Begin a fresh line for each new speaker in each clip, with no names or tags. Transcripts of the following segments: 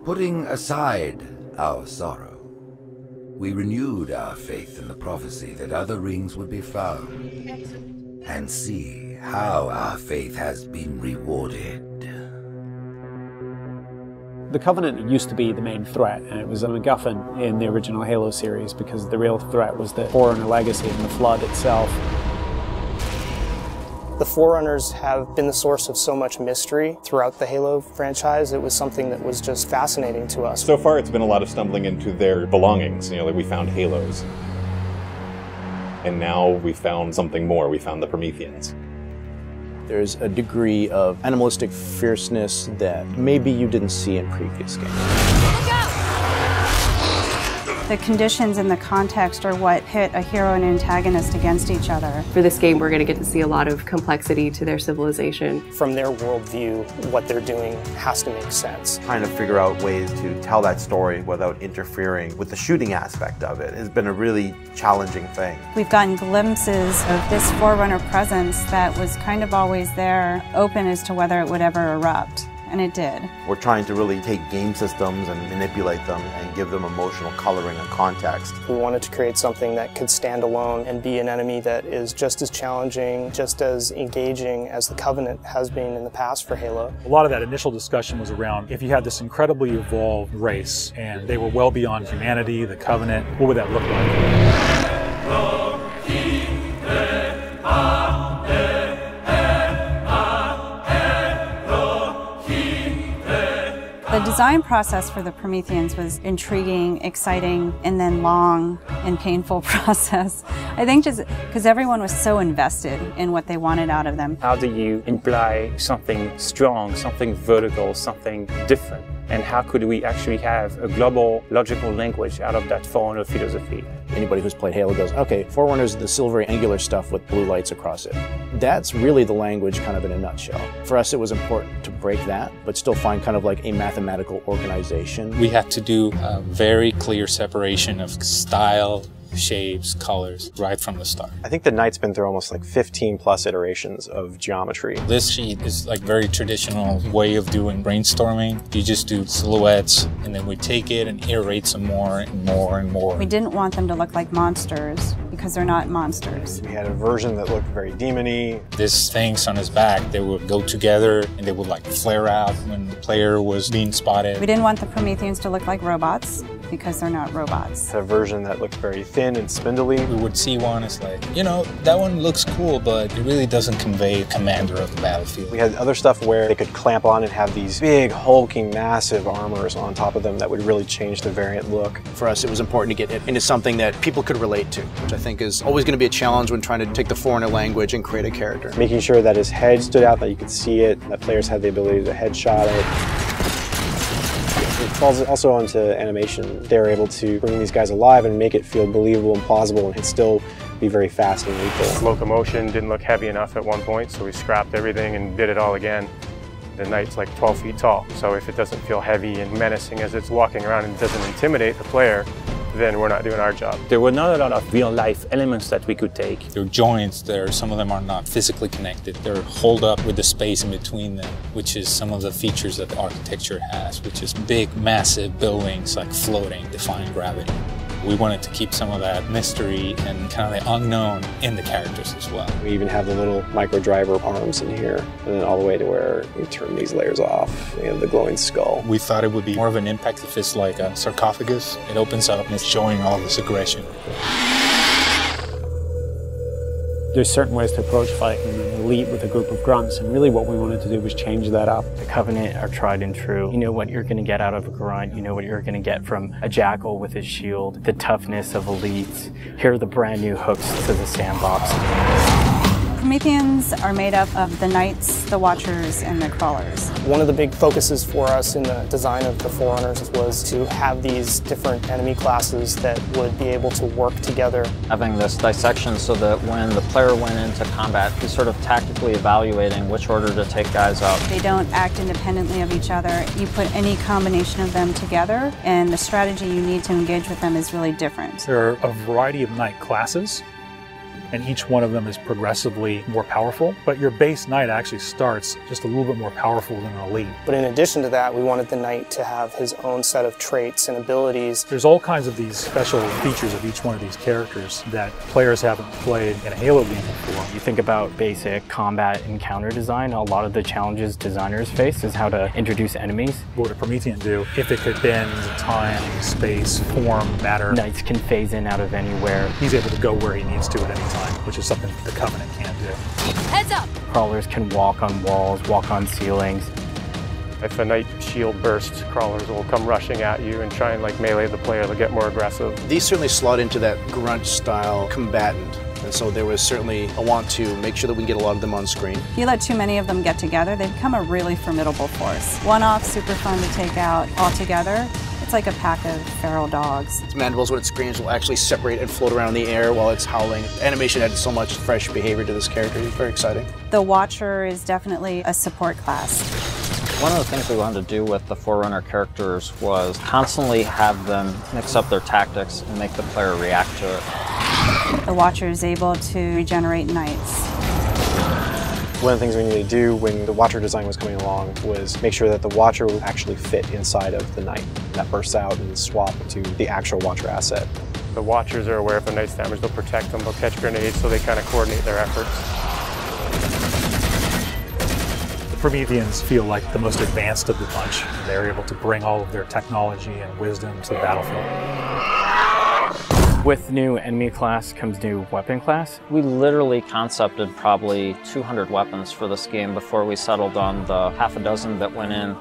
Putting aside our sorrow, we renewed our faith in the prophecy that other rings would be found, and see how our faith has been rewarded.
The Covenant used to be the main threat, and it was a MacGuffin in the original Halo series because the real threat was the Forerunner legacy and the Flood itself.
The Forerunners have been the source of so much mystery throughout the Halo franchise. It was something that was just fascinating to us.
So far it's been a lot of stumbling into their belongings. You know, like we found Halos. And now we found something more. We found the Prometheans.
There's a degree of animalistic fierceness that maybe you didn't see in previous games.
The conditions and the context are what pit a hero and antagonist against each other.
For this game, we're going to get to see a lot of complexity to their civilization.
From their worldview, what they're doing has to make sense.
Trying to figure out ways to tell that story without interfering with the shooting aspect of it has been a really challenging thing.
We've gotten glimpses of this Forerunner presence that was kind of always there, open as to whether it would ever erupt. And it did.
We're trying to really take game systems and manipulate them and give them emotional coloring and context.
We wanted to create something that could stand alone and be an enemy that is just as challenging, just as engaging as the Covenant has been in the past for Halo.
A lot of that initial discussion was around if you had this incredibly evolved race and they were well beyond humanity, the Covenant, what would that look like?
The design process for the Prometheans was intriguing, exciting, and then long and painful process. I think just because everyone was so invested in what they wanted out of them.
How do you imply something strong, something vertical, something different? And how could we actually have a global logical language out of that Forerunner philosophy?
Anybody who's played Halo goes, okay, Forerunners is the silvery angular stuff with blue lights across it. That's really the language kind of in a nutshell. For us it was important to break that, but still find kind of like a mathematical organization.
We had to do a very clear separation of style, shapes, colors, right from the start.
I think the Knight's been through almost like 15 plus iterations of geometry.
This sheet is like very traditional way of doing brainstorming. You just do silhouettes and then we take it and iterate some more and more and more.
We didn't want them to look like monsters because they're not monsters.
We had a version that looked very demon-y.
These things on his back, they would go together and they would like flare out when the player was being spotted.
We didn't want the Prometheans to look like robots because they're not robots.
A version that looked very thin and spindly.
We would see one, it's like, you know, that one looks cool, but it really doesn't convey a commander of the battlefield.
We had other stuff where they could clamp on and have these big, hulking, massive armors on top of them that would really change the variant look.
For us, it was important to get it into something that people could relate to, which I think is always going to be a challenge when trying to take the Forerunner language and create a character.
Making sure that his head stood out, that you could see it, that players had the ability to headshot it. It falls also onto animation. They're able to bring these guys alive and make it feel believable and plausible and still be very fast and lethal.
Locomotion didn't look heavy enough at one point, so we scrapped everything and did it all again. The Knight's like 12 feet tall, so if it doesn't feel heavy and menacing as it's walking around and doesn't intimidate the player, then we're not doing our job.
There were not a lot of real-life elements that we could take.
There are joints there, some of them are not physically connected. They're holed up with the space in between them, which is some of the features that the architecture has, which is big, massive buildings like floating, defying gravity. We wanted to keep some of that mystery and kind of the unknown in the characters as well.
We even have the little micro driver arms in here, and then all the way to where we turn these layers off. We have the glowing skull.
We thought it would be more of an impact if it's like a sarcophagus. It opens up and it's showing all this aggression.
There's certain ways to approach fighting an elite with a group of grunts, and really what we wanted to do was change that up.
The Covenant are tried and true. You know what you're going to get out of a grunt, you know what you're going to get from a jackal with his shield, the toughness of elites. Here are the brand new hooks to the sandbox.
Prometheans are made up of the Knights, the Watchers, and the Crawlers.
One of the big focuses for us in the design of the Forerunners was to have these different enemy classes that would be able to work together.
Having this dissection so that when the player went into combat, he's sort of tactically evaluating which order to take guys out.
They don't act independently of each other. You put any combination of them together, and the strategy you need to engage with them is really different.
There are a variety of Knight classes. and each one of them is progressively more powerful. But your base knight actually starts just a little bit more powerful than an elite.
But in addition to that, we wanted the knight to have his own set of traits and abilities.
There's all kinds of these special features of each one of these characters that players haven't played in a Halo game before.
You think about basic combat and counter design, a lot of the challenges designers face is how to introduce enemies.
What would a Promethean do if it could bend time, space, form, matter?
Knights can phase in out of anywhere.
He's able to go where he needs to at any time, which is something the Covenant can't do.
Heads up!
Crawlers can walk on walls, walk on ceilings.
If a knight shield bursts, crawlers will come rushing at you and try and like melee the player to get more aggressive.
These certainly slot into that grunt style combatant. And so there was certainly a want to make sure that we can get a lot of them on screen.
If you let too many of them get together, they become a really formidable force. One-off, super fun to take out. All together, it's like a pack of feral dogs.
Its mandibles, when it screams, will actually separate and float around in the air while it's howling. Animation added so much fresh behavior to this character. It's very exciting.
The Watcher is definitely a support class.
One of the things we wanted to do with the Forerunner characters was constantly have them mix up their tactics and make the player react to it.
The Watcher is able to regenerate knights.
One of the things we needed to do when the Watcher design was coming along was make sure that the Watcher would actually fit inside of the Knight. That bursts out and swap to the actual Watcher asset.
The Watchers are aware if a knight's damaged, they'll protect them, they'll catch grenades, so they kind of coordinate their efforts.
The Prometheans feel like the most advanced of the bunch. They're able to bring all of their technology and wisdom to the battlefield.
With new enemy class comes new weapon class.
We literally concepted probably 200 weapons for this game before we settled on the half a dozen that went in.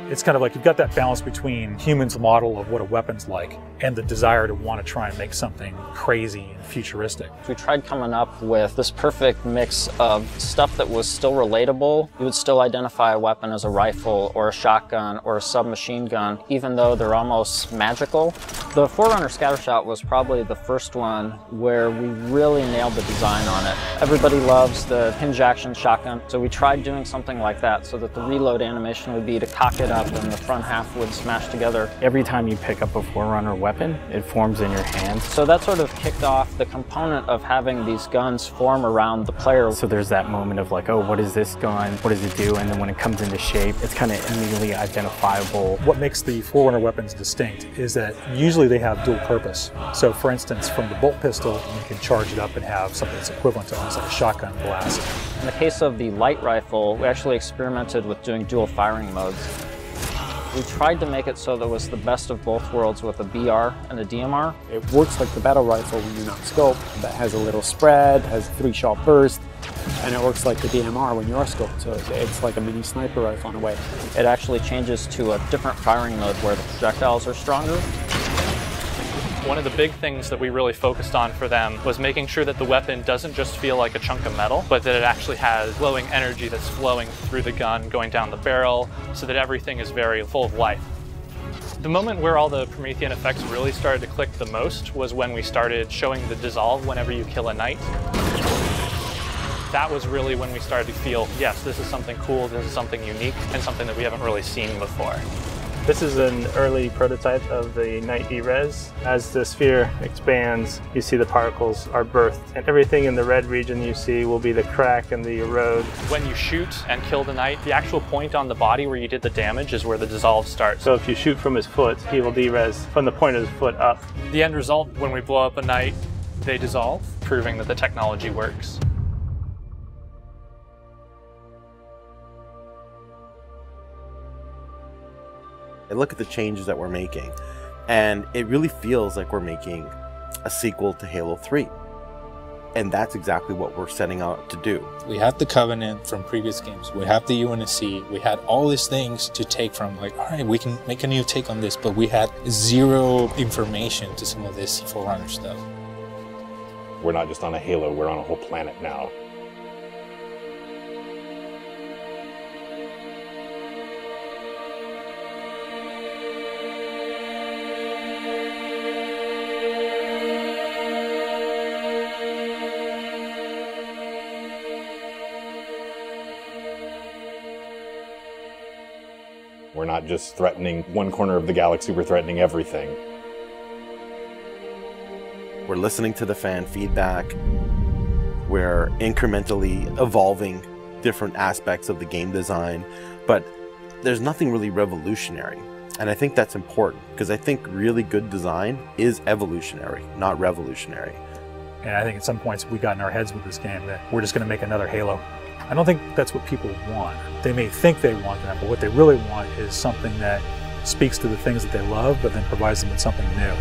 It's kind of like you've got that balance between humans' model of what a weapon's like and the desire to want to try and make something crazy and futuristic.
We tried coming up with this perfect mix of stuff that was still relatable. You would still identify a weapon as a rifle or a shotgun or a submachine gun, even though they're almost magical. The Forerunner Scattershot was probably the first one where we really nailed the design on it. Everybody loves the hinge action shotgun, so we tried doing something like that so that the reload animation would be to cock it up and the front half would smash together.
Every time you pick up a Forerunner weapon, it forms in your hand.
So that sort of kicked off the component of having these guns form around the player.
So there's that moment of like, oh, what is this gun? What does it do? And then when it comes into shape, it's kind of immediately identifiable.
What makes the Forerunner weapons distinct is that usually they have dual purpose. So for instance, from the bolt pistol, you can charge it up and have something that's equivalent to almost like a shotgun blast.
In the case of the light rifle, we actually experimented with doing dual firing modes. We tried to make it so that it was the best of both worlds with a BR and a DMR.
It works like the battle rifle when you're not scoped, that has a little spread, has 3-shot burst, and it works like the DMR when you are scoped, so it's like a mini sniper rifle in a way.
It actually changes to a different firing mode where the projectiles are stronger.
One of the big things that we really focused on for them was making sure that the weapon doesn't just feel like a chunk of metal, but that it actually has glowing energy that's flowing through the gun, going down the barrel, so that everything is very full of life. The moment where all the Promethean effects really started to click the most was when we started showing the dissolve whenever you kill a knight. That was really when we started to feel, yes, this is something cool, this is something unique, and something that we haven't really seen before.
This is an early prototype of the Knight E-Res. As the sphere expands, you see the particles are birthed, and everything in the red region you see will be the crack and the erode.
When you shoot and kill the knight, the actual point on the body where you did the damage is where the dissolve starts.
So if you shoot from his foot, he will de-res from the point of his foot up.
The end result, when we blow up a knight, they dissolve, proving that the technology works.
I look at the changes that we're making, and it really feels like we're making a sequel to Halo 3. And that's exactly what we're setting out to do.
We have the Covenant from previous games. We have the UNSC. We had all these things to take from, like, all right, we can make a new take on this, but we had zero information to some of this Forerunner stuff.
We're not just on a Halo, we're on a whole planet now. We're not just threatening one corner of the galaxy, we're threatening everything.
We're listening to the fan feedback. We're incrementally evolving different aspects of the game design, but there's nothing really revolutionary. And I think that's important, because I think really good design is evolutionary, not revolutionary.
And I think at some points we got in our heads with this game that we're just going to make another Halo. I don't think that's what people want. They may think they want that, but what they really want is something that speaks to the things that they love, but then provides them with something new.